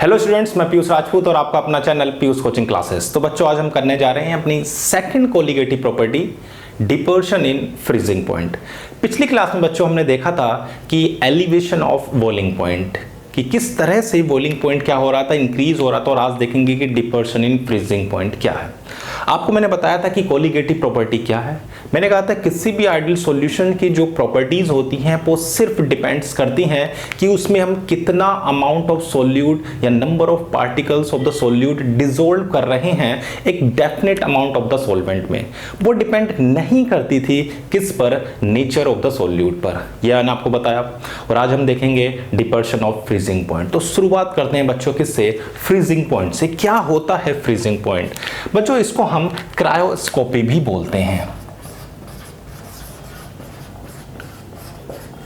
Hello students, मैं पीयूष राजपूत और आपका अपना चैनल पीयूष कोचिंग क्लासेस। तो बच्चों, आज हम करने जा रहे हैं अपनी second colligative property, depression in freezing point. पिछली क्लास में बच्चों हमने देखा था कि एलिवेशन ऑफ बॉइलिंग पॉइंट, कि किस तरह से बॉइलिंग पॉइंट क्या हो रहा था, इंक्रीज हो रहा था। और आज देखेंगे कि डिपर्शन इन फ्रीजिंग पॉइंट क्या है। आपको मैंने बताया था कि कोलिगेटिव प्रॉपर्टी क्या है। मैंने कहा था किसी भी आइडियल सॉल्यूशन की जो प्रॉपर्टीज होती हैं वो सिर्फ डिपेंड्स करती हैं कि उसमें हम कितना अमाउंट ऑफ सोल्यूट या number of particles of the solute dissolve कर रहे हैं एक definite amount of the solvent में। वो डिपेंड नहीं करती थी किस पर, नेचर ऑफ द सोल्यूट पर। यह मैंने आपको बताया। और आज हम देखेंगे डिपर्शन ऑफ फ्रीजिंग पॉइंट। तो शुरुआत करते हैं बच्चों किससे, फ्रीजिंग पॉइंट से। क्या होता है फ्रीजिंग पॉइंट? बच्चों, इसको हम क्रायोस्कोपी भी बोलते हैं।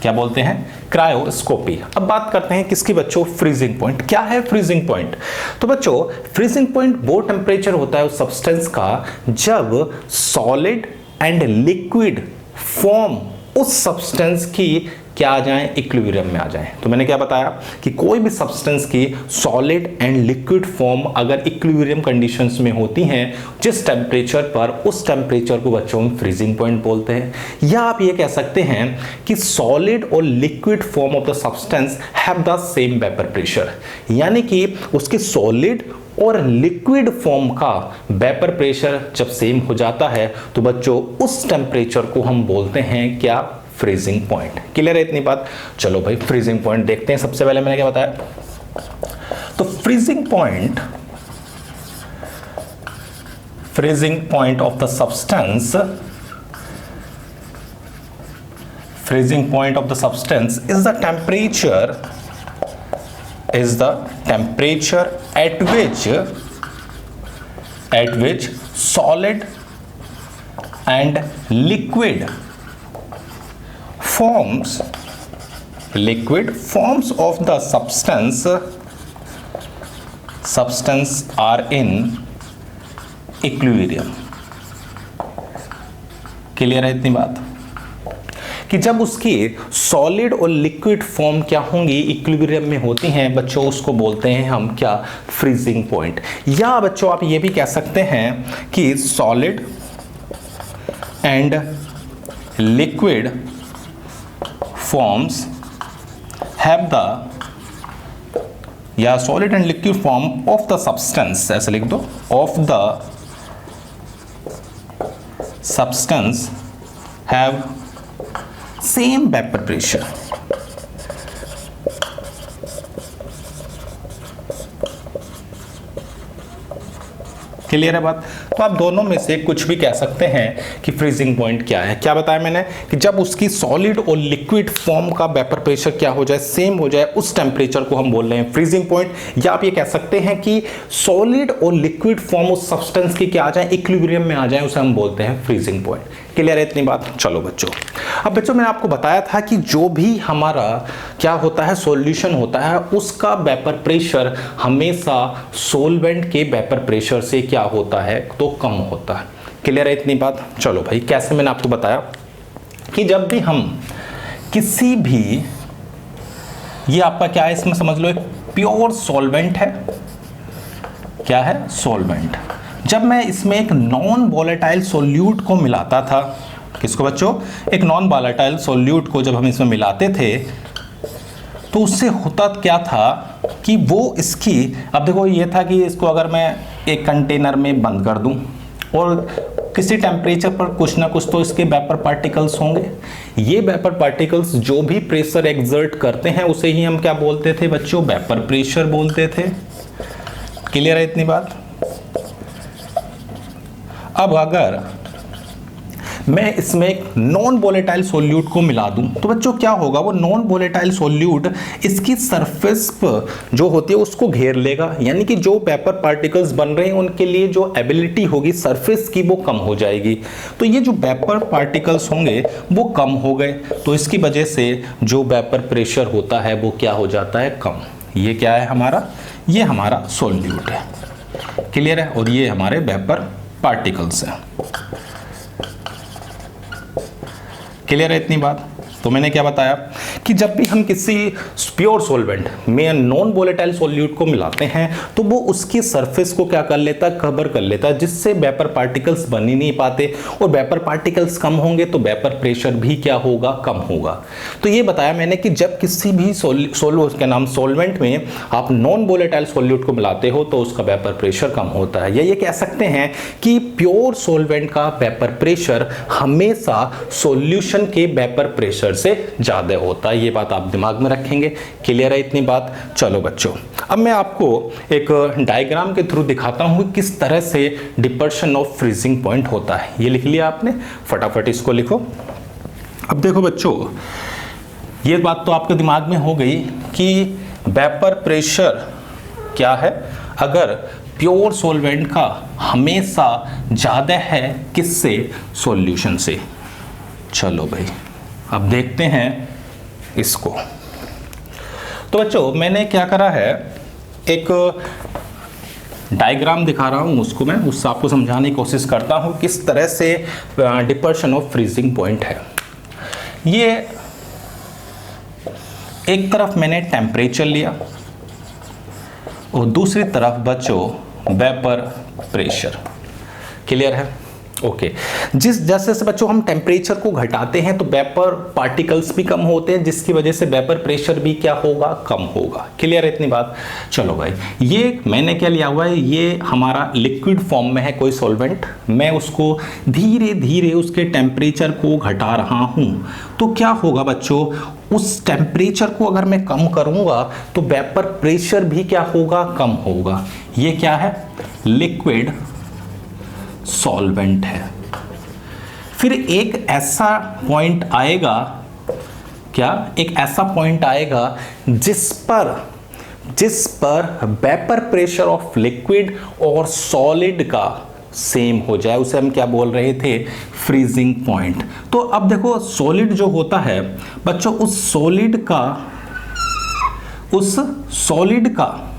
क्या बोलते हैं? क्रायोस्कोपी। अब बात करते हैं किसकी बच्चों, फ्रीजिंग पॉइंट। क्या है फ्रीजिंग पॉइंट? तो बच्चों, फ्रीजिंग पॉइंट वो टेम्परेचर होता है उस सब्सटेंस का जब सॉलिड एंड लिक्विड फॉर्म उस सब्सटेंस की क्या आ जाए, इक्विलिब्रियम में आ जाए। तो मैंने क्या बताया कि कोई भी सब्सटेंस की सॉलिड एंड लिक्विड फॉर्म अगर इक्विलिब्रियम कंडीशंस में होती हैं जिस टेम्परेचर पर, उस टेम्परेचर को बच्चों हम फ्रीजिंग पॉइंट बोलते हैं। या आप ये कह सकते हैं कि सॉलिड और liquid form of the substance have the same vapour pressure, यानी कि उसके सॉलिड और लिक्विड फॉर्म का वेपर प्रेशर जब सेम हो जाता है तो बच्चों उस टेम्परेचर को हम बोलते हैं क्या, फ्रीजिंग पॉइंट। क्लियर है इतनी बात? चलो भाई, फ्रीजिंग पॉइंट देखते हैं। सबसे पहले मैंने क्या बताया, तो freezing point of the substance, freezing point of the substance is the temperature at which solid and liquid forms of the substance are in equilibrium। Clear है इतनी बात कि जब उसकी सॉलिड और लिक्विड फॉर्म क्या होंगी, इक्विलिब्रियम में होती हैं बच्चों, उसको बोलते हैं हम क्या, फ्रीजिंग पॉइंट। या बच्चों आप ये भी कह सकते हैं कि solid and liquid forms have the, या solid and liquid form of the substance, ऐसे लिख दो, of the substance have same vapour pressure. Clear है बात? तो आप दोनों में से कुछ भी कह सकते हैं कि फ्रीजिंग पॉइंट क्या है। क्या बताया मैंने कि जब उसकी सॉलिड और लिक्विड फॉर्म का वेपर प्रेशर क्या हो जाए, सेम हो जाए, उस टेम्परेचर को हम बोल रहे हैं फ्रीजिंग पॉइंट। या आप ये कह सकते हैं कि सॉलिड और लिक्विड फॉर्म उस सब्सटेंस की क्या आ जाए, इक्विलिब्रियम में आ जाए, उसे हम बोलते हैं फ्रीजिंग पॉइंट। क्लियर है इतनी बात? चलो बच्चों, अब बच्चों मैंने आपको बताया था कि जो भी हमारा क्या होता है, सॉल्यूशन होता है, उसका वेपर प्रेशर हमेशा सॉल्वेंट के वेपर प्रेशर से क्या होता है, तो कम होता है। क्लियर है इतनी बात? चलो भाई, कैसे? मैंने आपको बताया कि जब भी हम किसी भी, ये आपका क्या है, इसमें समझ लो एक प्योर सॉल्वेंट है। क्या है? सॉल्वेंट। जब मैं इसमें एक नॉन वोलेटाइल सोल्यूट को मिलाता था, किसको बच्चों, एक नॉन वोलेटाइल सोल्यूट को जब हम इसमें मिलाते थे तो उससे होता क्या था कि वो इसकी, अब देखो ये था कि इसको अगर मैं एक कंटेनर में बंद कर दूं और किसी टेम्परेचर पर कुछ ना कुछ तो इसके वेपर पार्टिकल्स होंगे। ये वेपर पार्टिकल्स जो भी प्रेशर एक्सर्ट करते हैं उसे ही हम क्या बोलते थे बच्चों, वेपर प्रेशर बोलते थे। क्लियर है इतनी बात? अब अगर मैं इसमें एक नॉन वोलेटाइल सोल्यूट को मिला दूं तो बच्चों क्या होगा, वो नॉन वोलेटाइल सोल्यूट इसकी सरफेस पर जो होती है उसको घेर लेगा, यानी कि जो वेपर पार्टिकल्स बन रहे हैं उनके लिए जो एबिलिटी होगी सरफेस की वो कम हो जाएगी। तो ये जो वेपर पार्टिकल्स होंगे वो कम हो गए, तो इसकी वजह से जो वेपर प्रेशर होता है वो क्या हो जाता है, कम। ये क्या है हमारा, ये हमारा सोल्यूट है। क्लियर है? और ये हमारे वेपर पार्टिकल्स हैं। क्लियर है इतनी बात? तो मैंने क्या बताया कि जब भी हम किसी प्योर सॉल्वेंट में नॉन वोलेटाइल सॉल्यूट को मिलाते हैं तो वो उसकी सरफेस को क्या कर लेता है, कवर कर लेता है, जिससे वेपर पार्टिकल्स बन ही नहीं पाते, और वेपर पार्टिकल्स कम होंगे तो वेपर प्रेशर भी क्या होगा, कम होगा। तो ये बताया मैंने कि जब किसी भी सॉल्वेंट में आप नॉन वोलेटाइल सॉल्यूट को मिलाते हो तो उसका वेपर प्रेशर कम होता है, या ये कह सकते हैं कि प्योर सॉल्वेंट का वेपर प्रेशर हमेशा सॉल्यूशन के वेपर प्रेशर से ज्यादा होता है। ये बात आप दिमाग में रखेंगे। क्लियर है इतनी बात? चलो बच्चों, अब मैं आपको एक डायग्राम के थ्रू दिखाता हूं किस तरह से डिपर्शन ऑफ फ्रीजिंग पॉइंट होता है। ये लिख लिया आपने, फटाफट इसको लिखो। अब देखो बच्चों, ये बात तो आपके दिमाग में हो गई कि वेपर प्रेशर क्या है अगर प्योर सॉल्वेंट का हमेशा ज्यादा है किससे, सॉल्यूशन से। चलो भाई अब देखते हैं इसको। तो बच्चों मैंने क्या करा है, एक डायग्राम दिखा रहा हूं, उसको मैं उससे आपको समझाने की कोशिश करता हूं किस तरह से डिपर्शन ऑफ फ्रीजिंग पॉइंट है। ये एक तरफ मैंने टेम्परेचर लिया और दूसरी तरफ बच्चों वेपर प्रेशर। क्लियर है? ओके। जैसे से बच्चों हम टेम्परेचर को घटाते हैं तो वेपर पार्टिकल्स भी कम होते हैं, जिसकी वजह से वेपर प्रेशर भी क्या होगा, कम होगा। क्लियर है इतनी बात? चलो भाई, ये मैंने क्या लिया हुआ है, ये हमारा लिक्विड फॉर्म में है कोई सॉल्वेंट, मैं उसको धीरे धीरे उसके टेम्परेचर को घटा रहा हूं। तो क्या होगा बच्चों, उस टेम्परेचर को अगर मैं कम करूंगा तो वेपर प्रेशर भी क्या होगा, कम होगा। ये क्या है, लिक्विड सॉल्वेंट है। फिर एक ऐसा पॉइंट आएगा, क्या एक ऐसा पॉइंट आएगा जिस पर वेपर प्रेशर ऑफ लिक्विड और सॉलिड का सेम हो जाए, उसे हम क्या बोल रहे थे, फ्रीजिंग पॉइंट। तो अब देखो सॉलिड जो होता है बच्चों, उस सॉलिड का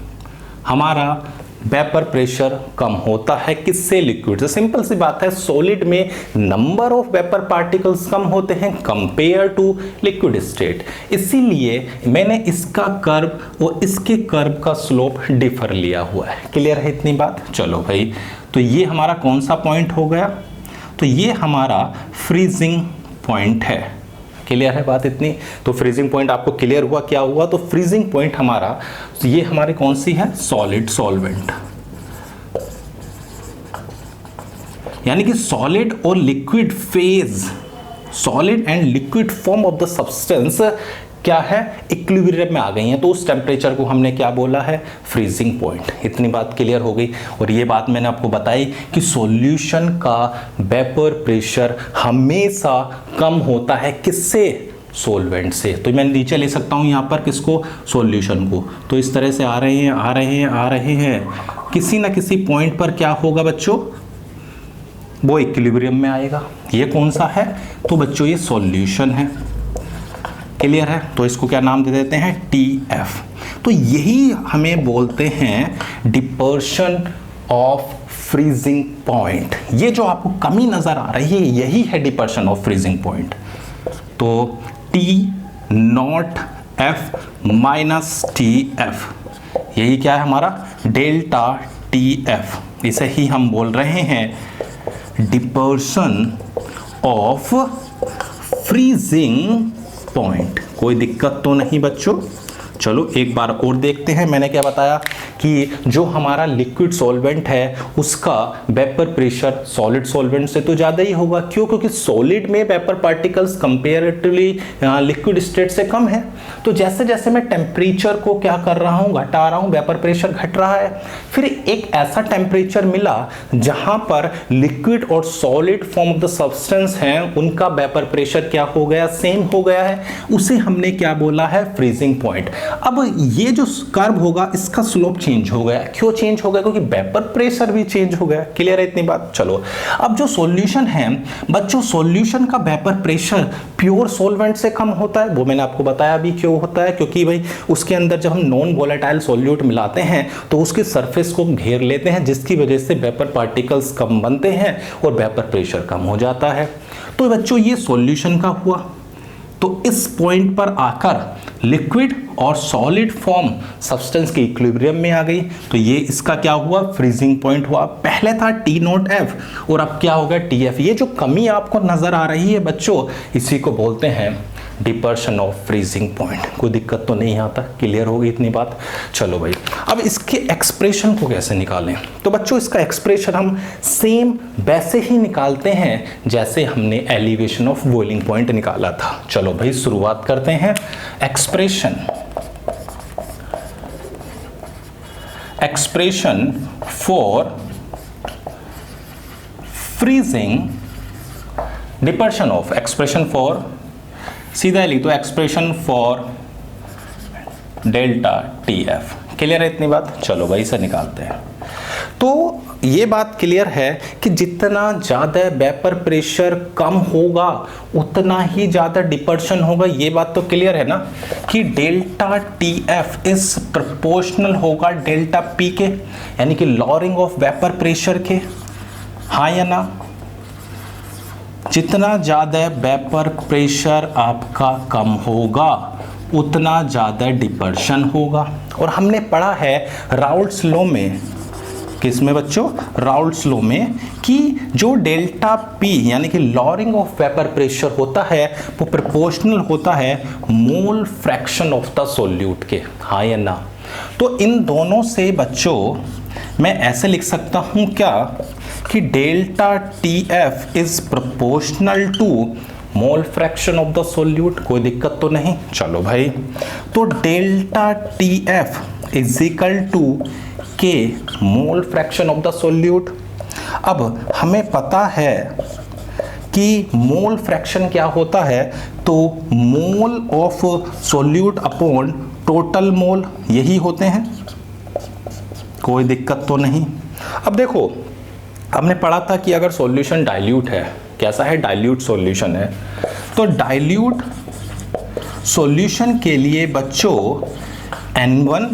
हमारा वेपर प्रेशर कम होता है किससे, लिक्विड से। सिंपल सी बात है, सॉलिड में नंबर ऑफ वेपर पार्टिकल्स कम होते हैं कंपेयर टू लिक्विड स्टेट, इसीलिए मैंने इसका कर्व और इसके कर्व का स्लोप डिफर लिया हुआ है। क्लियर है इतनी बात? चलो भाई, तो ये हमारा कौन सा पॉइंट हो गया, तो ये हमारा फ्रीजिंग पॉइंट है। क्लियर है बात इतनी? तो फ्रीजिंग पॉइंट आपको क्लियर हुआ क्या हुआ, तो फ्रीजिंग पॉइंट हमारा, तो ये हमारे कौन सी है, सॉलिड सॉल्वेंट, यानी कि सॉलिड और liquid phase, solid and liquid form of the substance क्या है, इक्विलिब्रियम में आ गई हैं, तो उस टेम्परेचर को हमने क्या बोला है, फ्रीजिंग पॉइंट। इतनी बात क्लियर हो गई। और ये बात मैंने आपको बताई कि सॉल्यूशन का वेपर प्रेशर हमेशा कम होता है किससे, सॉल्वेंट से। तो मैं नीचे ले सकता हूं यहां पर किसको, सॉल्यूशन को। तो इस तरह से आ रहे हैं, किसी ना किसी पॉइंट पर क्या होगा बच्चों, वो इक्विलिब्रियम में आएगा। ये कौन सा है, तो बच्चों ये सॉल्यूशन है। क्लियर है? तो इसको क्या नाम दे देते हैं, TF। तो यही हमें बोलते हैं डिपर्शन ऑफ फ्रीजिंग पॉइंट। ये जो आपको कमी नजर आ रही है यही है डिपर्शन ऑफ फ्रीजिंग पॉइंट। तो T0F माइनस TF, यही क्या है हमारा, डेल्टा TF। इसे ही हम बोल रहे हैं डिपर्शन ऑफ फ्रीजिंग पॉइंट। कोई दिक्कत तो नहीं बच्चों? चलो एक बार और देखते हैं। मैंने क्या बताया कि जो हमारा लिक्विड सॉल्वेंट है उसका वेपर प्रेशर सॉलिड सॉल्वेंट से तो ज़्यादा ही होगा। क्यों? क्योंकि सॉलिड में vapour particles comparatively liquid state से कम है। तो जैसे जैसे मैं टेम्परेचर को क्या कर रहा हूँ, घटा रहा हूँ, वेपर प्रेशर घट रहा है। फिर एक ऐसा टेम्परेचर मिला जहाँ पर लिक्विड और solid form of the substance हैं, उनका वेपर प्रेशर क्या हो गया, सेम हो गया है। उसे हमने क्या बोला है, फ्रीजिंग पॉइंट। अब ये जो कर्व होगा इसका स्लोप चेंज हो गया। क्यों चेंज हो गया? क्योंकि वेपर प्रेशर भी चेंज हो गया। क्लियर है इतनी बात? चलो अब जो सॉल्यूशन है बच्चों, सॉल्यूशन का वेपर प्रेशर प्योर सॉल्वेंट से कम होता है। वो मैंने आपको बताया भी क्यों होता है, क्योंकि भाई उसके अंदर जब हम नॉन वोलेटाइल सॉल्यूट मिलाते हैं तो उसकी सरफेस को घेर लेते हैं, जिसकी वजह से वेपर पार्टिकल्स कम बनते हैं और वेपर प्रेशर कम हो जाता है। तो बच्चों ये सॉल्यूशन का हुआ। तो इस पॉइंट पर आकर लिक्विड और सॉलिड फॉर्म सब्सटेंस के इक्विलिब्रियम में आ गई। तो ये इसका क्या हुआ, फ्रीजिंग पॉइंट हुआ। पहले था T0F और अब क्या होगा TF। ये जो कमी आपको नजर आ रही है बच्चों, इसी को बोलते हैं डिपर्शन ऑफ फ्रीजिंग पॉइंट। कोई दिक्कत तो नहीं आता, क्लियर होगी इतनी बात। चलो भाई, अब इसके एक्सप्रेशन को कैसे निकालें। तो बच्चों इसका एक्सप्रेशन हम सेम वैसे ही निकालते हैं जैसे हमने एलिवेशन ऑफ बॉइलिंग पॉइंट निकाला था। चलो भाई शुरुआत करते हैं। Expression for freezing depression of, expression for, सीधा लिख दो expression for delta TF। Clear है इतनी बात। चलो भाई इसे निकालते हैं। तो ये बात क्लियर है कि जितना ज़्यादा वेपर प्रेशर कम होगा उतना ही ज़्यादा डिपर्शन होगा। ये बात तो क्लियर है ना कि डेल्टा TF इज प्रोपोर्शनल होगा डेल्टा P के, यानी कि लॉरिंग ऑफ वेपर प्रेशर के। हाँ या ना। जितना ज़्यादा वेपर प्रेशर आपका कम होगा उतना ज़्यादा डिपर्शन होगा। और हमने पढ़ा है राउल्ट्स लॉ में, किसमें बच्चों, राउल्ट्स लॉ में, कि जो डेल्टा P यानी कि लॉरिंग ऑफ वेपर प्रेशर होता है वो प्रोपोर्शनल होता है मोल फ्रैक्शन ऑफ द सॉल्यूट के। हाँ या ना। तो इन दोनों से बच्चों मैं ऐसे लिख सकता हूँ क्या कि delta TF is proportional to mole fraction of the solute. कोई दिक्कत तो नहीं। चलो भाई, तो delta TF is equal to K mole fraction of the solute. अब हमें पता है कि मोल फ्रैक्शन क्या होता है, तो mole of solute upon total mole, यही होते हैं। कोई दिक्कत तो नहीं। अब देखो, हमने पढ़ा था कि अगर सॉल्यूशन डाइल्यूट है, कैसा है, डाइल्यूट सॉल्यूशन है, तो डाइल्यूट सॉल्यूशन के लिए बच्चों N1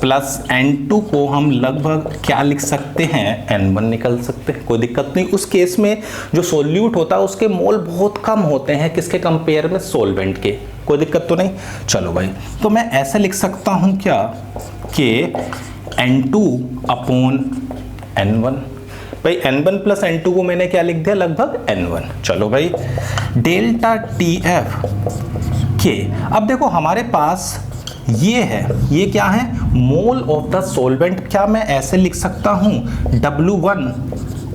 प्लस N2 को हम लगभग क्या लिख सकते हैं, N1 निकल सकते हैं। कोई दिक्कत नहीं। उस केस में जो सॉल्यूट होता है उसके मोल बहुत कम होते हैं, किसके कंपेयर में, सोलवेंट के। कोई दिक्कत तो नहीं। चलो भाई, तो मैं ऐसे लिख सकता हूं क्या कि N2 अपॉन N1। भाई N1 प्लस N2 को मैंने क्या लिख दिया, लगभग N1। चलो भाई, डेल्टा TF के, अब देखो हमारे पास ये है, ये क्या है, मोल ऑफ द सॉल्वेंट। क्या मैं ऐसे लिख सकता हूं W1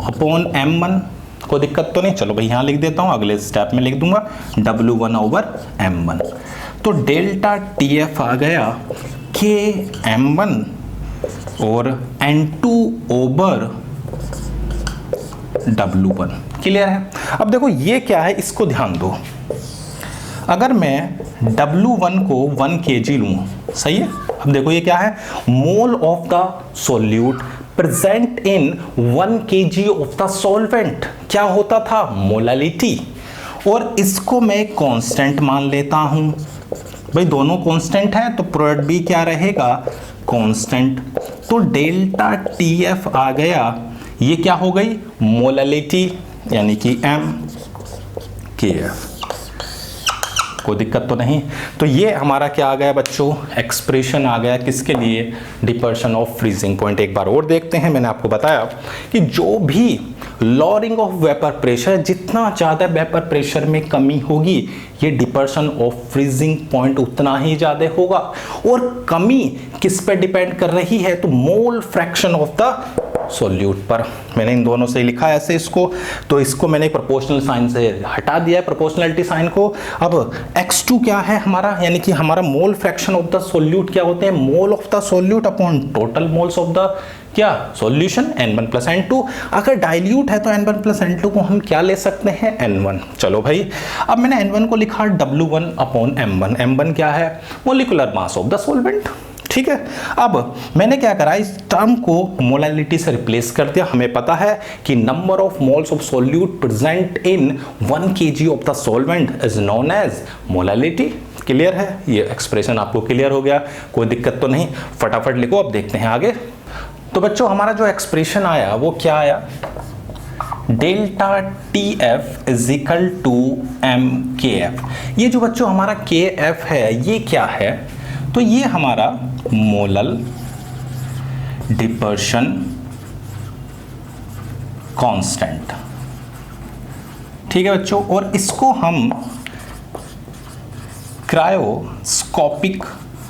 अपॉन M1। कोई दिक्कत तो नहीं। चलो भाई यहाँ लिख देता हूं, अगले स्टेप में लिख दूंगा W1 ओवर M1। तो डेल्टा TF आ गया के M1 और N2 ओवर W1। क्लियर है। अब देखो ये क्या है, इसको ध्यान दो। अगर मैं W1 को 1 kg लूं, सही है। अब देखो ये क्या है, mole of the solute present in 1 kg of the solvent. क्या होता था, मोलालिटी। और इसको मैं कांस्टेंट मान लेता हूं। भाई दोनों कांस्टेंट है तो प्रोडक्ट भी क्या रहेगा, कांस्टेंट। तो डेल्टा TF आ गया, ये क्या हो गई, मोलालिटी, यानी कि MKF। कोई दिक्कत तो नहीं। तो ये हमारा क्या आ गया बच्चों, एक्सप्रेशन आ गया किसके लिए, डिपर्शन ऑफ फ्रीजिंग पॉइंट। एक बार और देखते हैं। मैंने आपको बताया कि जो भी लॉरिंग ऑफ वेपर प्रेशर, जितना ज़्यादा वेपर प्रेशर में कमी होगी ये डिपर्शन ऑफ फ्रीजिंग पॉइंट उतना ही ज़्यादा होगा। और कमी किस पे डिपेंड कर रही है, तो मोल फ्रैक्शन ऑफ द सॉल्यूट पर। मैंने इन दोनों से लिखा है ऐसे इसको, तो इसको मैंने प्रोपोर्शनल साइन से हटा दिया है, प्रोपोर्शनलिटी साइन को। अब x2 क्या है हमारा, यानी कि हमारा मोल फ्रैक्शन ऑफ द सॉल्यूट क्या होते हैं, mole of the solute upon total moles of the क्या सॉल्यूशन, N1 प्लस N2। अगर डाइल्यूट है तो N1 प्लस N2 को हम क्या ले सकते हैं, N1। चलो भाई, अब मैंने N1 को लिखा W1 अपॉन M1। M1 क्या है, molecular mass of the solvent. ठीक है। अब मैंने क्या करा, इस टर्म को मोलालिटी से रिप्लेस कर दिया। हमें पता है कि number of moles of solute present in 1 kg of the solvent is known as molality. Clear है, ये एक्सप्रेशन आपको क्लियर हो गया, कोई दिक्कत तो नहीं। फटाफट लिखो, अब देखते हैं आगे। तो बच्चों हमारा जो एक्सप्रेशन आया वो क्या आया, delta T F is equal to M K F. ये जो बच्चों हमारा के एफ है ये क्या है, तो ये हमारा मोलल डिपर्शन कांस्टेंट, ठीक है बच्चों। और इसको हम क्रायोस्कोपिक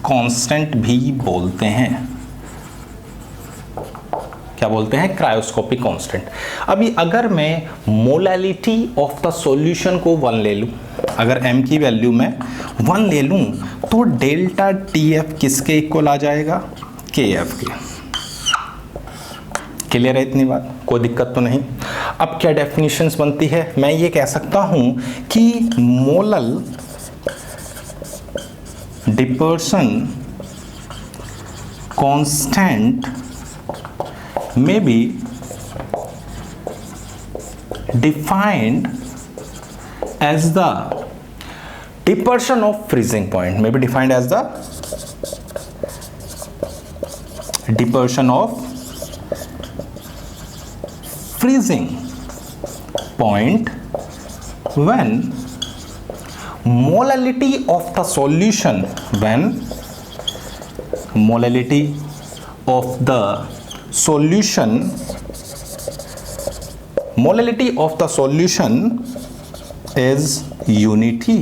कांस्टेंट भी बोलते हैं। क्या बोलते हैं? Cryoscopic constant. अभी अगर मैं मोलैलिटी ऑफ द सॉल्यूशन को 1 ले लूं, अगर m की वैल्यू में 1 ले लूं, तो डेल्टा टी एफ किसके इक्वल आ जाएगा? के एफ के। क्लियर है इतनी बात? कोई दिक्कत तो नहीं। अब क्या डेफिनेशंस बनती है? मैं ये कह सकता हूं कि molal depression constant may be defined as the dispersion of freezing point, may be defined as the dispersion of freezing point when molality of the solution, when molality of the solution, molality of the solution is unity।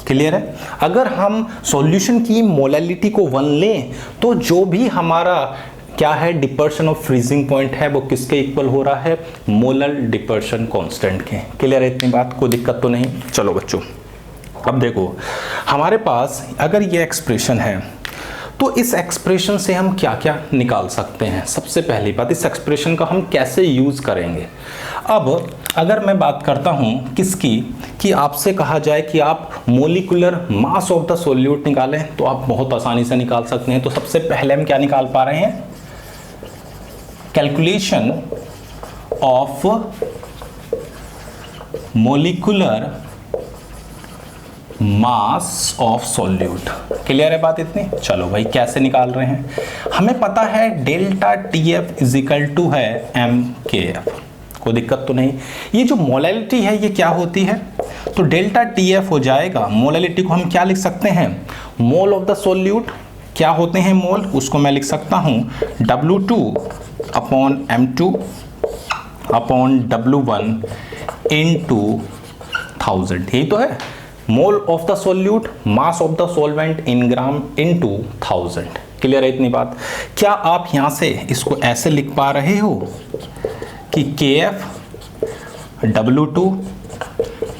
Clear है? अगर हम solution की molality को 1 लें तो जो भी हमारा क्या है डिपर्शन ऑफ फ्रीजिंग पॉइंट है वो किसके इक्वल हो रहा है? मोलर डिपर्शन कांस्टेंट के। क्लियर है इतनी बात? कोई दिक्कत तो नहीं। चलो बच्चों अब देखो हमारे पास अगर ये एक्सप्रेशन है तो इस एक्सप्रेशन से हम क्या क्या निकाल सकते हैं। सबसे पहली बात, इस एक्सप्रेशन का हम कैसे यूज करेंगे। अब अगर मैं बात करता हूं किसकी, कि आपसे कहा जाए कि आप molecular mass of the solute निकालें, तो आप बहुत आसानी से निकाल सकते हैं। तो सबसे पहले हम क्या निकाल पा रहे हैं? Calculation of molecular mass of solute. Clear है बात इतनी? चलो भाई कैसे निकाल रहे हैं? हमें पता है delta T F is equal to है एम के एफ। कोई दिक्कत तो नहीं। ये जो मोलैलिटी है ये क्या होती है? तो डेल्टा टी एफ हो जाएगा, मोलैलिटी को हम क्या लिख सकते हैं? Mole of the solute. क्या होते हैं मोल? उसको मैं लिख सकता हूं W2 upon M2 upon W1 into 1000। यही तो है mole of the solute, mass of the solvent in gram into 1000। Clear है इतनी बात? क्या आप यहां से इसको ऐसे लिख पा रहे हो कि KF W2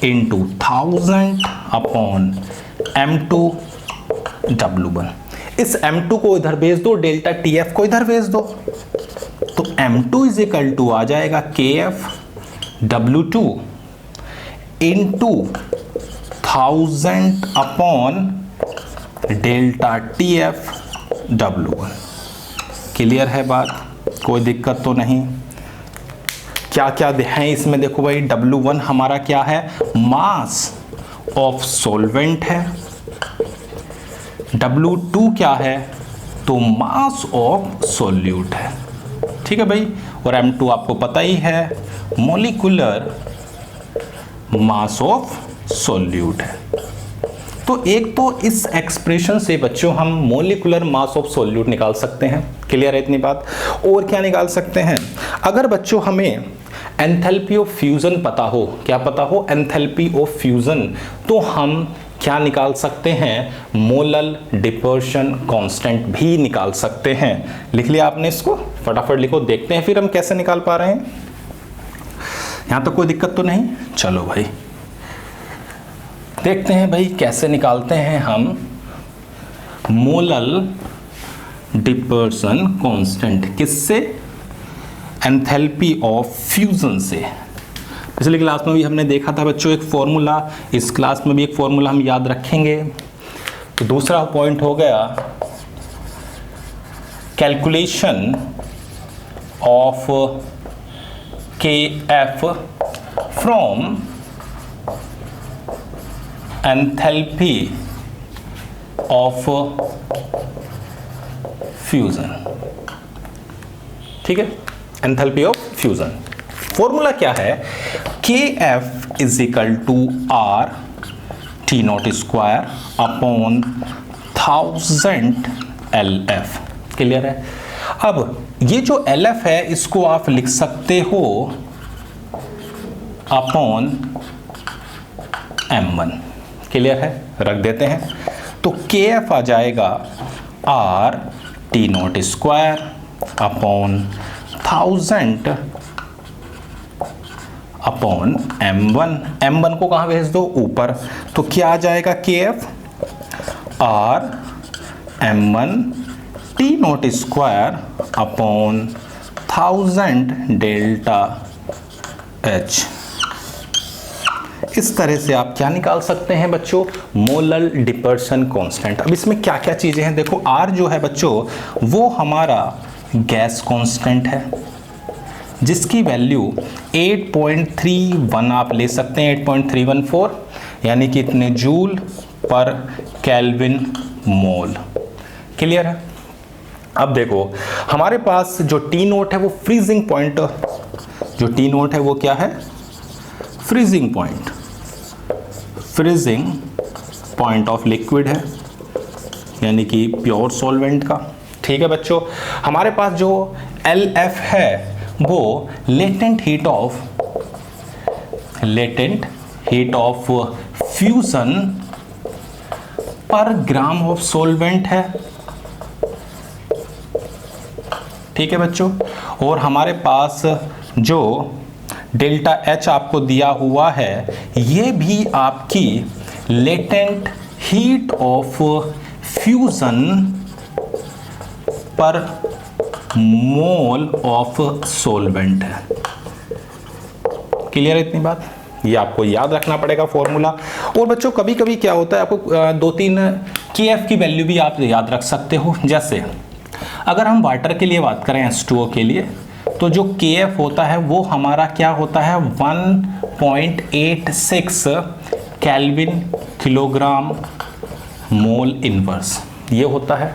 into 1000 upon M2 W1। इस M2 को इधर भेज दो, डेल्टा TF को इधर भेज दो, तो M2 इज इक्वल टू आ जाएगा KF W2 into 1000 upon delta TF W1। Clear है बात? कोई दिक्कत तो नहीं। क्या क्या है इसमें? देखो भाई W1 हमारा क्या है? मास ऑफ सॉल्वेंट है। W2 क्या है? तो मास ऑफ सॉल्यूट है। ठीक है भाई। और M2 आपको पता ही है मॉलिक्यूलर मास ऑफ सॉल्यूट है। तो एक तो इस एक्सप्रेशन से बच्चों हम मॉलिक्यूलर मास ऑफ सॉल्यूट निकाल सकते हैं। क्लियर है इतनी बात? और क्या निकाल सकते हैं? अगर बच्चों हमें एंथैल्पी ऑफ फ्यूजन पता हो, क्या पता हो? एंथैल्पी ऑफ फ्यूजन, तो हम क्या निकाल सकते हैं? मोलल डिपर्शन कांस्टेंट भी निकाल सकते हैं। लिख लिया आपने? इसको फटाफट लिखो, देखते हैं फिर हम कैसे निकाल पा रहे हैं। यहां तो कोई दिक्कत तो नहीं। चलो भाई देखते हैं भाई कैसे निकालते हैं हम मोलल डिपर्सन कांस्टेंट। किससे? एंथैल्पी ऑफ फ्यूजन से। पिछली क्लास में भी हमने देखा था बच्चों एक फॉर्मूला, इस क्लास में भी एक फॉर्मूला हम याद रखेंगे। तो दूसरा पॉइंट हो गया calculation of KF from enthalpy of fusion. ठीक है, एंथैल्पी ऑफ फ्यूजन। फॉर्मूला क्या है, K F is equal to R T naught square upon 1000 L F. Clear है। अब ये जो एल एफ है इसको आप लिख सकते हो अपॉन m1। क्लियर है, रख देते हैं। तो के एफ आ जाएगा are T naught square upon 1000 upon m1 को कहाँ भेज दो, ऊपर। तो क्या आ जाएगा, के F R m1 T naught square upon 1000 delta h। इस तरह से आप क्या निकाल सकते हैं बच्चों, मोलर डिपर्सन कांस्टेंट। अब इसमें क्या क्या चीजें हैं, देखो R जो है बच्चों वो हमारा गैस कांस्टेंट है जिसकी वैल्यू 8.31 आप ले सकते हैं, 8.314, यानी कि इतने जूल पर केल्विन मोल। क्लियर है। अब देखो हमारे पास जो टी नोट है वो फ्रीजिंग पॉइंट, जो टी नोट है वो क्या है, freezing point, freezing point of liquid है, यानी कि प्योर सॉल्वेंट का। ठीक है बच्चों। हमारे पास जो एल एफ है वो लेटेंट हीट ऑफ फ्यूजन पर ग्राम ऑफ सॉल्वेंट है। ठीक है बच्चों। और हमारे पास जो डेल्टा एच आपको दिया हुआ है ये भी आपकी लेटेंट हीट ऑफ फ्यूजन पर मोल ऑफ सॉल्वेंट है। क्लियर है इतनी बात, ये आपको याद रखना पड़ेगा फॉर्मूला। और बच्चों कभी कभी क्या होता है, आपको 2-3 के एफ की वैल्यू भी आप याद रख सकते हो। जैसे अगर हम वाटर के लिए बात करें, H2O के लिए, तो जो के एफ होता है वो हमारा क्या होता है, 1.86 केल्विन किलोग्राम मोल इनवर्स, ये होता है।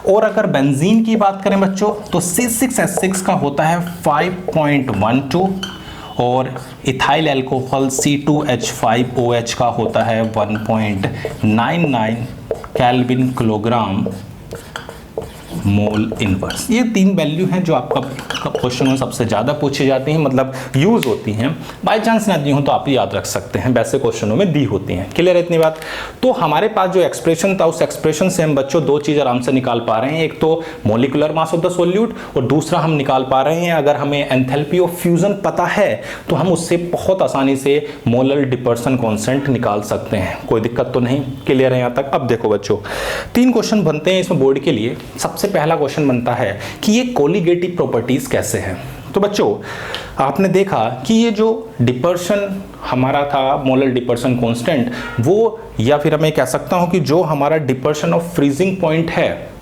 और अगर बेंजीन की बात करें बच्चों तो C6H6 का होता है 5.12 और इथाइल अल्कोहल C2H5OH का होता है 1.99 केल्विन किलोग्राम मोल इनवर्स। ये 3 वैल्यू हैं जो आपका क्वेश्चन में सबसे ज़्यादा पूछी जाती हैं, मतलब यूज़ होती हैं। बाय चांस ना दी हो तो आप याद रख सकते हैं, वैसे क्वेश्चनों में दी होती हैं। क्लियर है इतनी बात। तो हमारे पास जो एक्सप्रेशन था उस एक्सप्रेशन से हम बच्चों 2 चीज़ आराम से निकाल पा रहे हैं, एक तो molecular mass of the solute और दूसरा हम निकाल पा रहे हैं, अगर हमें एंथैल्पी ऑफ फ्यूजन पता है तो हम उससे बहुत आसानी से मोलर डिपर्सन कांस्टेंट निकाल सकते हैं, कोई दिक्कत तो नहीं। क्लियर है यहाँ तक। अब देखो बच्चों 3 क्वेश्चन बनते हैं इसमें बोर्ड के लिए। सबसे पहला क्वेश्चन बनता है कि ये कोलिगेटिव प्रॉपर्टीज कैसे हैं। तो बच्चों आपने देखा कि ये जो डिपर्सन हमारा था, मोलर डिपर्सन कांस्टेंट, वो या फिर मैं कह सकता हूं कि जो हमारा डिपर्सन ऑफ फ्रीजिंग पॉइंट है,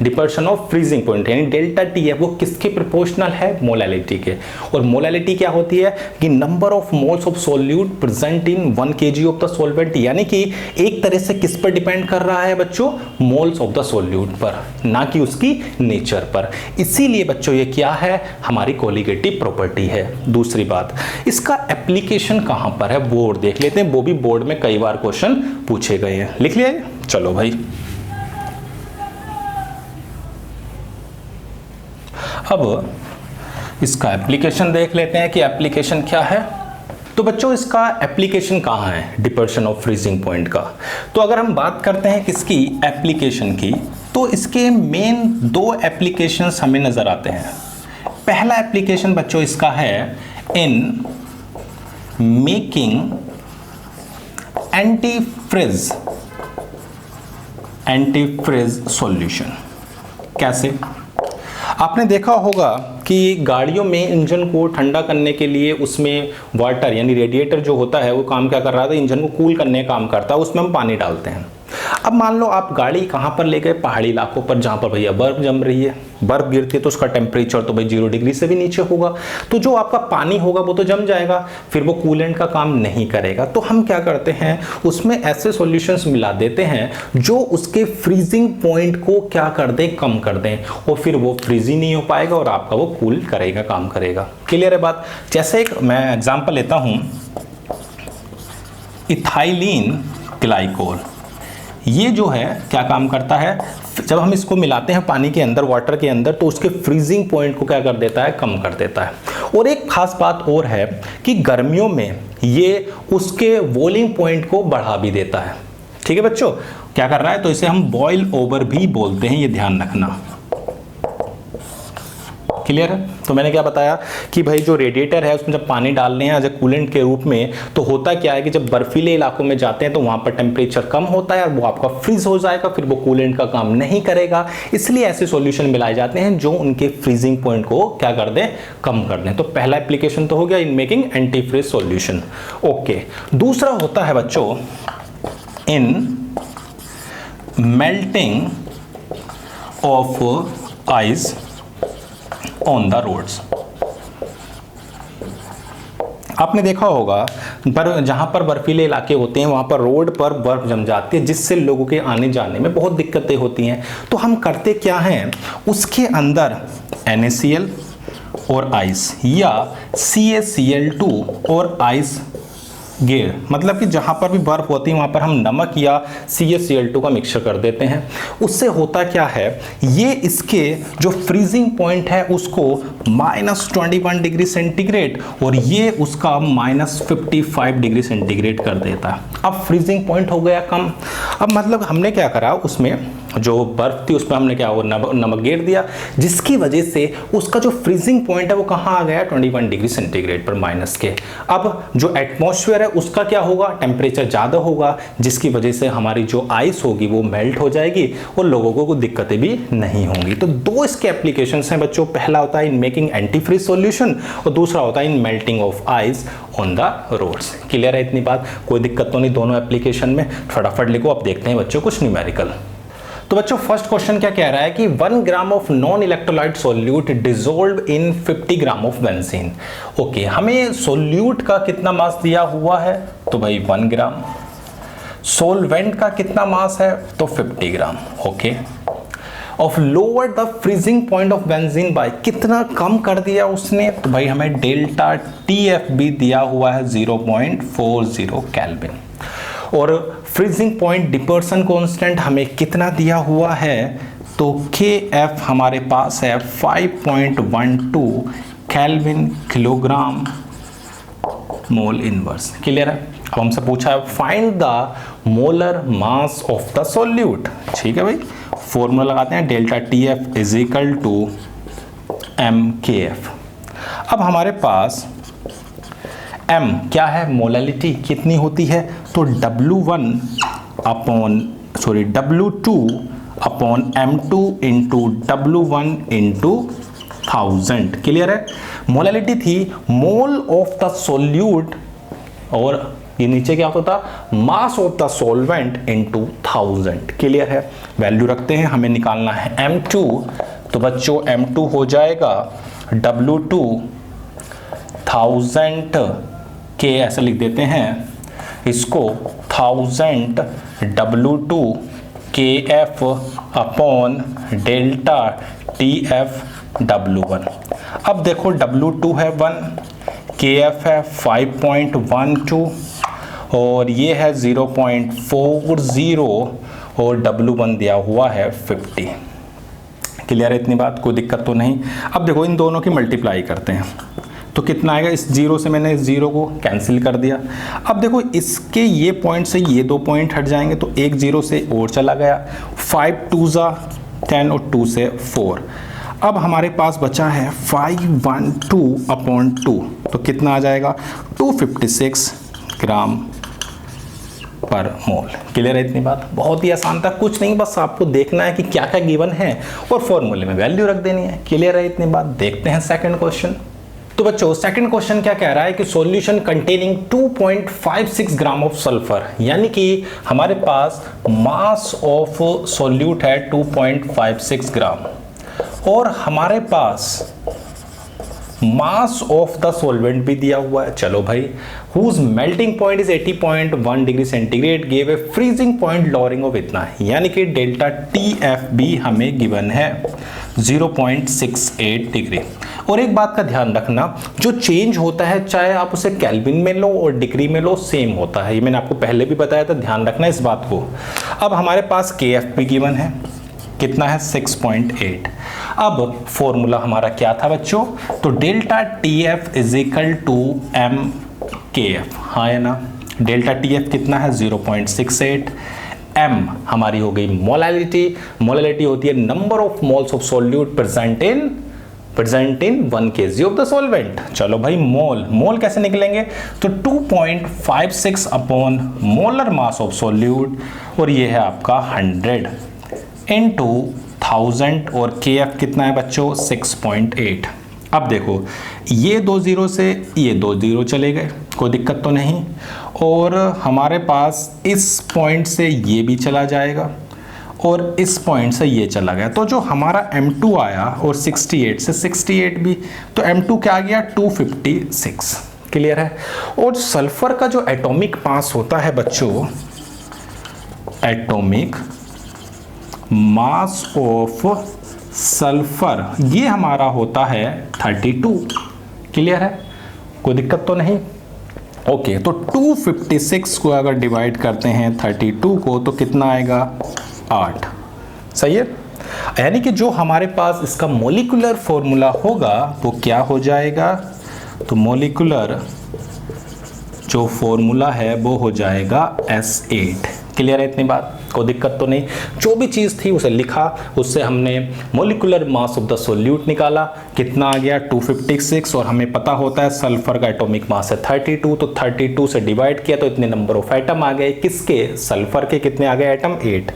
डिपर्सन ऑफ फ्रीजिंग पॉइंट यानी डेल्टा टी है, वो किसके प्रोपोर्शनल है, मोलैलिटी के। और मोलैलिटी क्या होती है कि number of moles of solute present in 1 kg of the solvent, यानी कि एक तरह से किस पर डिपेंड कर रहा है बच्चों, मोल्स ऑफ द सोल्यूट पर, ना कि उसकी नेचर पर। इसीलिए बच्चों ये क्या है, हमारी कोलिगेटिव प्रॉपर्टी है। दूसरी बात, इसका एप्लीकेशन कहां पर है, बोर्ड देख लेते हैं, वो भी बोर्ड में कई बार क्वेश्चन पूछे गए हैं। लिख लिया, चलो भाई। अब इसका एप्लीकेशन देख लेते हैं कि एप्लीकेशन क्या है। तो बच्चों इसका एप्लीकेशन कहाँ है, डिपर्सन ऑफ फ्रीजिंग पॉइंट का। तो अगर हम बात करते हैं किसकी, एप्लीकेशन की, तो इसके मेन 2 एप्लीकेशंस हमें नजर आते हैं। पहला एप्लीकेशन बच्चों इसका है in making anti fridge solution. कैसे, आपने देखा होगा कि गाड़ियों में इंजन को ठंडा करने के लिए उसमें वाटर यानी रेडिएटर जो होता है वो काम क्या कर रहा था, इंजन को कूल करने का काम करता है, उसमें हम पानी डालते हैं। अब मान लो आप गाड़ी कहाँ पर ले गए, पहाड़ी इलाकों पर जहाँ पर भैया बर्फ जम रही है, बर्फ गिरती है तो उसका टेम्परेचर तो भाई 0 डिग्री से भी नीचे होगा, तो जो आपका पानी होगा वो तो जम जाएगा, फिर वो कूलेंट का काम नहीं करेगा। तो हम क्या करते हैं, उसमें ऐसे सॉल्यूशंस मिला देते हैं जो उसके फ्रीजिंग पॉइंट को क्या कर दें, कम कर दें, और फिर वो फ्रीज ही नहीं हो पाएगा और आपका वो कूल करेगा, काम करेगा। क्लियर है बात। जैसे एक मैं एग्जांपल लेता हूं, इथाइलिन ग्लाइकोल, ये जो है क्या काम करता है, जब हम इसको मिलाते हैं पानी के अंदर, वाटर के अंदर, तो उसके फ्रीजिंग पॉइंट को क्या कर देता है, कम कर देता है। और एक खास बात और है कि गर्मियों में ये उसके बॉइलिंग पॉइंट को बढ़ा भी देता है। ठीक है बच्चों, क्या कर रहा है, तो इसे हम बॉयल ओवर भी बोलते हैं, ये ध्यान रखना। क्लियर है। तो मैंने क्या बताया कि भाई जो रेडिएटर है उसमें जब पानी डालने हैं एज ए कूलेंट के रूप में, तो होता क्या है कि जब बर्फीले इलाकों में जाते हैं तो वहां पर टेम्परेचर कम होता है और वो आपका फ्रीज हो जाएगा, फिर वो कूलेंट का काम नहीं करेगा। इसलिए ऐसे सॉल्यूशन मिलाए जाते हैं जो उनके फ्रीजिंग पॉइंट को क्या कर दें, कम कर दें। तो पहला एप्लीकेशन तो हो गया in making anti freeze solution. Okay, दूसरा होता है बच्चों in melting of ice on the roads. आपने देखा होगा जहां पर बर्फीले इलाके होते हैं वहां पर रोड पर बर्फ जम जाती है, जिससे लोगों के आने जाने में बहुत दिक्कतें होती हैं। तो हम करते क्या हैं, उसके अंदर NaCl और आइस या CaCl2 और आइस गेर, मतलब कि जहां पर भी बर्फ होती है वहां पर हम नमक या CaCl2 का मिक्सचर कर देते हैं। उससे होता क्या है, ये इसके जो फ्रीजिंग पॉइंट है उसको -21 डिग्री सेंटीग्रेड और ये उसका -55 डिग्री सेंटीग्रेड कर देता है। अब फ्रीजिंग पॉइंट हो गया कम। अब मतलब हमने क्या करा, उसमें जो बर्फ थी उसमें हमने क्या, वो नमक गेर दिया, जिसकी वजह से उसका जो फ्रीजिंग पॉइंट है वो कहाँ आ गया, 21 डिग्री सेंटीग्रेड पर माइनस के। अब जो एटमॉस्फेयर है उसका क्या होगा, टेम्परेचर ज़्यादा होगा, जिसकी वजह से हमारी जो आइस होगी वो मेल्ट हो जाएगी और लोगों को कोई दिक्कतें भी नहीं होंगी। तो दो इसके एप्लीकेशन हैं बच्चों, पहला होता है in making anti freeze solution और दूसरा होता है in melting of ice on the roads. Clear है इतनी बात, कोई दिक्कत तो नहीं दोनों एप्लीकेशन में। फटाफट लिखो, अब देखते हैं बच्चों कुछ न्यूमेरिकल। तो बच्चों फर्स्ट क्वेश्चन क्या कह रहा है कि 1 gram of non electrolyte solute dissolve in 50 gram of benzene. Okay, हमें सोल्यूट का कितना मास दिया हुआ है, तो भाई 1 ग्राम। सोलवेंट का कितना मास है, तो 50 gram. Okay, of lower the freezing point of benzene by, कितना कम कर दिया उसने, तो भाई हमें डेल्टा TF भी दिया हुआ है 0.40 केल्विन। और फ्रीजिंग पॉइंट डिपर्सन कांस्टेंट हमें कितना दिया हुआ है, तो KF हमारे पास है 5.12 kelvin kilogram mole inverse. Clear है। अब हमसे पूछा है find the molar mass of the solute. ठीक है भाई, फॉर्मूला लगाते हैं, delta TF is equal to MKF। अब हमारे पास M क्या है, मोलालिटी कितनी होती है, तो W2 upon M2 into W1 into 1000। Clear है। मोलालिटी थी मोल ऑफ द सोल्यूट और ये नीचे क्या होता, मास of the solvent into 1000। Clear है। वैल्यू रखते हैं, हमें निकालना है M2, तो बच्चों M2 हो जाएगा W2 1000 के, ऐसा लिख देते हैं इसको, 1000 W2 KF upon delta TF W1। अब देखो W2 है 1, KF है 5.12 और ये है 0.40 और W1 दिया हुआ है 50। क्लियर है इतनी बात, कोई दिक्कत तो नहीं। अब देखो इन दोनों की मल्टीप्लाई करते हैं तो कितना आएगा, इस जीरो से मैंने इस जीरो को कैंसिल कर दिया। अब देखो इसके ये पॉइंट से ये 2 पॉइंट हट जाएंगे तो एक जीरो से और चला गया, 5 2 ज़ा 10 और 2 से 4। अब हमारे पास बचा है 512/2, तो कितना आ जाएगा 256 ग्राम पर मोल। क्लियर है इतनी बात, बहुत ही आसान था, कुछ नहीं, बस आपको देखना है कि क्या क्या गिवन है और फॉर्मूले में वैल्यू रख देनी है। क्लियर है इतनी बात। देखते हैं सेकंड क्वेश्चन। तो बच्चों सेकंड क्वेश्चन क्या कह रहा है कि solution containing 2.56 gram of sulphur, यानी कि हमारे पास मास ऑफ सॉल्यूट है 2.56 ग्राम और हमारे पास मास ऑफ द सॉल्वेंट भी दिया हुआ है। चलो भाई, whose melting point is 80.1 degree centigrade give a freezing point lowering of इतना, यानी कि डेल्टा TF भी हमें गिवन है 0.68 डिग्री। और एक बात का ध्यान रखना, जो चेंज होता है चाहे आप उसे केल्विन में लो और डिग्री में लो, सेम होता है। ये मैंने आपको पहले भी बताया था, ध्यान रखना इस बात को। अब हमारे पास KF भी गिवन है, कितना है 6.8। अब फॉर्मूला हमारा क्या था बच्चों, तो delta TF is equal to MKF, हाँ है ना। डेल्टा TF कितना है 0.68। M हमारी हो गई मोलैलिटी, मोलैलिटी होती है number of moles of solute present in 1 kg of the solvent. चलो भाई, मोल कैसे निकलेंगे, तो 2.56 upon molar mass of solute, और ये है आपका 100 इनटू 1000, और KF कितना है बच्चों 6.8। अब देखो, ये 2 0 से ये 2 0 चले गए, कोई दिक्कत तो नहीं, और हमारे पास इस पॉइंट से ये भी चला जाएगा और इस पॉइंट से ये चला गया, तो जो हमारा M2 आया और 68 से 68 भी, तो M2 क्या आ गया 256। क्लियर है। और सल्फर का जो एटॉमिक मास होता है बच्चों, एटॉमिक मास ऑफ सल्फर, ये हमारा होता है 32। क्लियर है, कोई दिक्कत तो नहीं। ओके, तो 256 को अगर डिवाइड करते हैं 32 को, तो कितना आएगा 8। सही है, यानी कि जो हमारे पास इसका मॉलिक्यूलर फॉर्मूला होगा वो क्या हो जाएगा, तो मॉलिक्यूलर जो फॉर्मूला है वो हो जाएगा S8। क्लियर है इतनी बात, कोई दिक्कत तो नहीं। जो भी चीज़ थी उसे लिखा, उससे हमने molecular mass of the solute निकाला, कितना आ गया 256, और हमें पता होता है सल्फर का एटॉमिक मास है 32, तो 32 से डिवाइड किया तो इतने नंबर ऑफ एटम आ गए। किसके, सल्फर के कितने आ गए एटम 8।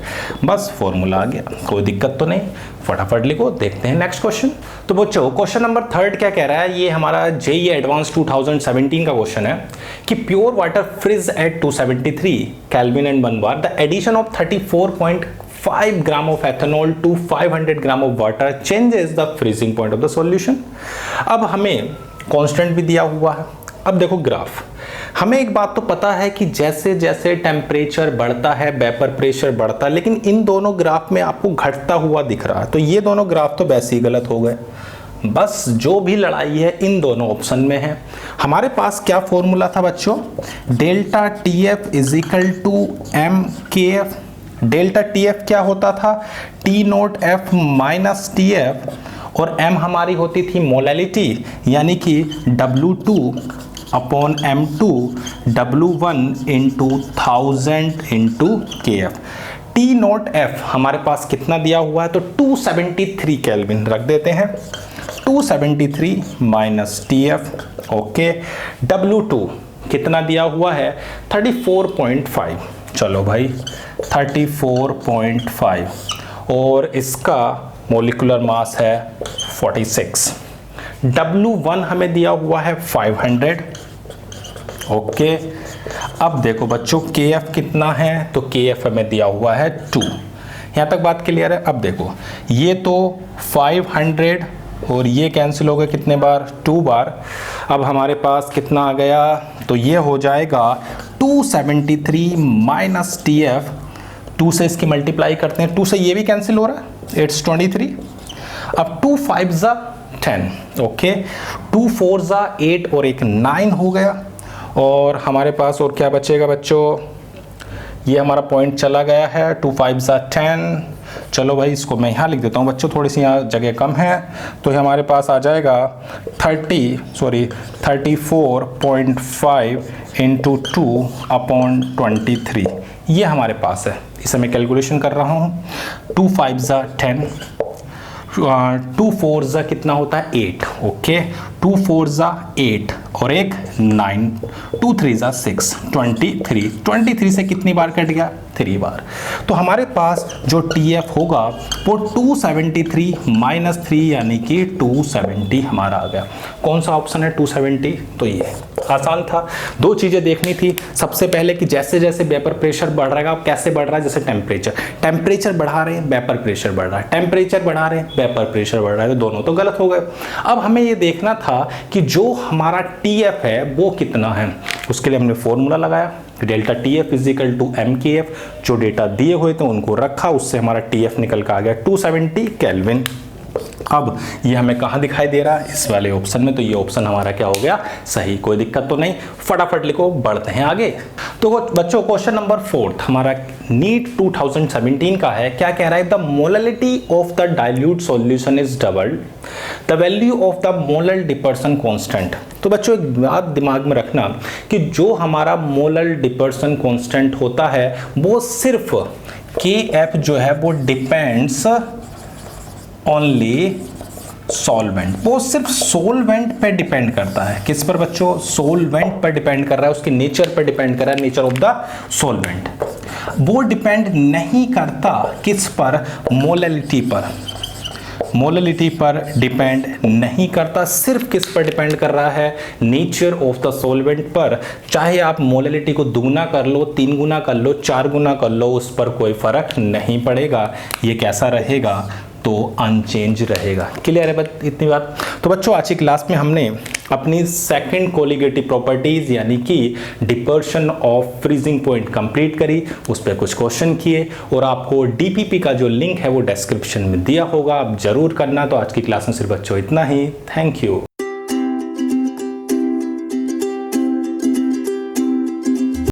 बस फॉर्मूला आ गया, कोई दिक्कत तो नहीं, फटाफट लिखो। देखते हैं नेक्स्ट क्वेश्चन। तो बच्चों क्वेश्चन नंबर 3 क्या कह रहा है, ये हमारा JEE एडवांस 2017 का क्वेश्चन है कि pure water freeze at 273 kelvin and 1 bar, the addition of 34.5 gram of ethanol to 500 gram of water changes the freezing point of the solution. अब हमें कांस्टेंट भी दिया हुआ है। अब देखो ग्राफ, हमें एक बात तो पता है कि जैसे जैसे टेम्परेचर बढ़ता है वेपर प्रेशर बढ़ता है, लेकिन इन दोनों ग्राफ में आपको घटता हुआ दिख रहा है, तो ये दोनों ग्राफ तो वैसे ही गलत हो गए। बस जो भी लड़ाई है इन दोनों ऑप्शन में है। हमारे पास क्या फॉर्मूला था बच्चों, delta TF is equal to MKF। Delta TF क्या होता था, T0F माइनस TF, और M हमारी होती थी मोलैलिटी, यानी कि W2 upon M2 W1 into 1000 into KF। T0F हमारे पास कितना दिया हुआ है, तो 273 केल्विन रख देते हैं, 273 माइनस TF। ओके, W2 कितना दिया हुआ है 34.5, चलो भाई 34.5, और इसका मोलिकुलर मास है 46। W1 हमें दिया हुआ है 500। ओके, अब देखो बच्चों KF कितना है, तो KF हमें दिया हुआ है 2। यहाँ तक बात क्लियर है। अब देखो ये तो 500 और ये कैंसिल हो गए कितने बार, 2 बार। अब हमारे पास कितना आ गया, तो ये हो जाएगा 273 माइनस TF, 2 से इसकी मल्टीप्लाई करते हैं, 2 से ये भी कैंसिल हो रहा है, इट्स 23। अब 2 5 जा 10, ओके, 2 4 जा 8 और एक 9 हो गया, और हमारे पास और क्या बचेगा बच्चों, ये हमारा पॉइंट चला गया है, 2 5 जा 10। चलो भाई इसको मैं यहाँ लिख देता हूँ बच्चों, थोड़ी सी यहाँ जगह कम है, तो हमारे पास आ जाएगा 34.5 इंटू 2 अपॉन 23, ये हमारे पास है। इसे मैं कैलकुलेशन कर रहा हूँ, 2 5 जा 10, 2 4 जा कितना होता है 8, ओके, 2 4 जा 8 और एक 9, 2 3 जा 6, 23 से कितनी बार कट गया? 3 बार। तो हमारे पास जो TF होगा वो 273 माइनस 3 यानी कि 270 हमारा आ गया। कौन सा ऑप्शन है 270? तो ये आसान था। दो चीजें देखनी थी, सबसे पहले कि जैसे जैसे वेपर प्रेशर बढ़ रहा है, कैसे बढ़ रहा है, जैसे टेम्परेचर बढ़ा रहे हैं वेपर प्रेशर बढ़ रहा है, टेम्परेचर बढ़ा रहे हैं वेपर प्रेशर बढ़ रहा है, तो दोनों तो गलत हो गए। अब हमें ये देखना था कि जो हमारा TF है वो कितना है। उसके लिए हमने फॉर्मूला लगाया, delta TF is equal to MKF। जो डेटा दिए हुए थे उनको रखा, उससे हमारा TF निकल कर आ गया 270 केल्विन। अब ये हमें कहाँ दिखाई दे रहा है? इस वाले ऑप्शन में। तो ये ऑप्शन हमारा क्या हो गया? सही। कोई दिक्कत तो नहीं, फटाफट लिखो, बढ़ते हैं आगे। तो बच्चों क्वेश्चन नंबर 4 हमारा नीट 2017 का है। क्या कह रहा है? The molality of the dilute solution is doubled the value of the molal depression constant. तो बच्चों एक बात दिमाग में रखना कि जो हमारा मोलल डिपर्सन कांस्टेंट होता है वो सिर्फ KF जो है वो डिपेंड्स ओनली सॉल्वेंट, वो सिर्फ सोलवेंट पे डिपेंड करता है। किस पर बच्चों? सोलवेंट पर डिपेंड कर रहा है, उसके नेचर पर डिपेंड कर रहा है, नेचर ऑफ द सोलवेंट। वो डिपेंड नहीं करता किस पर? मोललिटी पर। मोललिटी पर डिपेंड नहीं करता, सिर्फ किस पर डिपेंड कर रहा है? नेचर ऑफ द सॉल्वेंट पर। चाहे आप मोललिटी को दुगुना कर लो, 3 गुना कर लो, 4 गुना कर लो, उस पर कोई फर्क नहीं पड़ेगा। ये कैसा रहेगा? तो अनचेंज रहेगा। क्लियर है इतनी बात? तो बच्चों आज की क्लास में हमने अपनी सेकंड कोलिगेटिव प्रॉपर्टीज यानी कि डिपर्शन ऑफ फ्रीजिंग पॉइंट कंप्लीट करी, उस पर कुछ क्वेश्चन किए और आपको DPP का जो लिंक है वो डिस्क्रिप्शन में दिया होगा, आप जरूर करना। तो आज की क्लास में सिर्फ बच्चों इतना ही। Thank you.